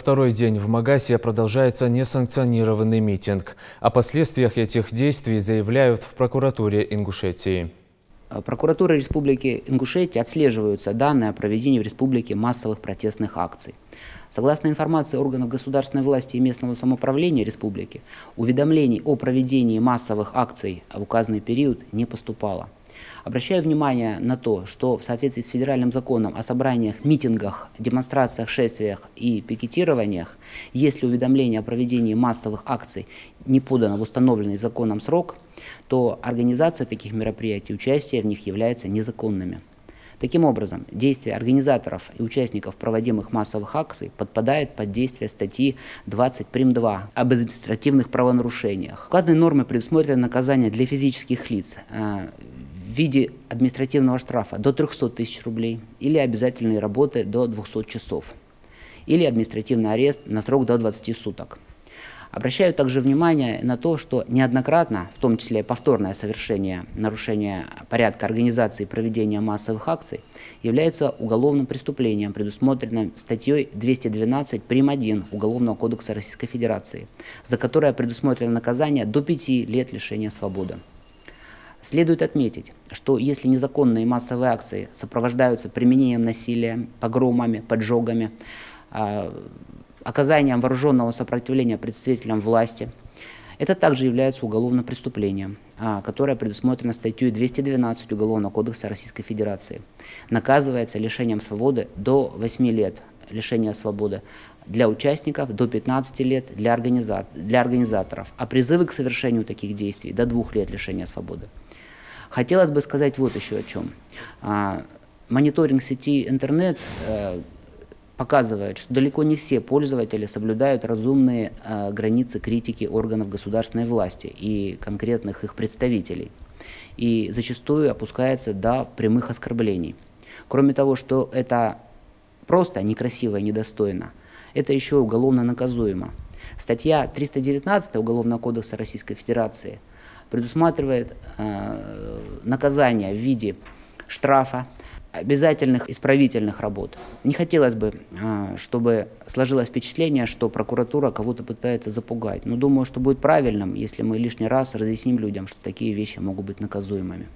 второй день в Магасе продолжается несанкционированный митинг. О последствиях этих действий заявляют в прокуратуре Ингушетии. Прокуратурой Республики Ингушетия отслеживаются данные о проведении в республике массовых протестных акций. Согласно информации органов государственной власти и местного самоуправления республики, уведомлений о проведении массовых акций в указанный период не поступало. Обращаю внимание на то, что в соответствии с федеральным законом о собраниях, митингах, демонстрациях, шествиях и пикетированиях, если уведомление о проведении массовых акций не подано в установленный законом срок, то организация таких мероприятий, участие в них является незаконными. Таким образом, действия организаторов и участников проводимых массовых акций подпадают под действие статьи 20 прим.2 об административных правонарушениях. Указанной нормой предусмотрено наказание для физических лиц в виде административного штрафа до 300 тысяч рублей или обязательной работы до 200 часов, или административный арест на срок до 20 суток. Обращаю также внимание на то, что неоднократно, в том числе повторное совершение нарушения порядка организации и проведения массовых акций, является уголовным преступлением, предусмотренным статьей 212 прим.1 Уголовного кодекса Российской Федерации, за которое предусмотрено наказание до 5 лет лишения свободы. Следует отметить, что если незаконные массовые акции сопровождаются применением насилия, погромами, поджогами, оказанием вооруженного сопротивления представителям власти, это также является уголовным преступлением, которое предусмотрено статьей 212 Уголовного кодекса Российской Федерации. Наказывается лишением свободы до 8 лет лишения свободы для участников, до 15 лет для организаторов, а призывы к совершению таких действий до 2 лет лишения свободы. Хотелось бы сказать вот еще о чем. Мониторинг сети интернет показывает, что далеко не все пользователи соблюдают разумные границы критики органов государственной власти и конкретных их представителей, и зачастую опускается до прямых оскорблений. Кроме того, что это просто некрасиво и недостойно, это еще уголовно наказуемо. Статья 319 Уголовного кодекса Российской Федерации предусматривает наказание в виде штрафа, обязательных исправительных работ. Не хотелось бы, чтобы сложилось впечатление, что прокуратура кого-то пытается запугать. Но думаю, что будет правильным, если мы лишний раз разъясним людям, что такие вещи могут быть наказуемыми.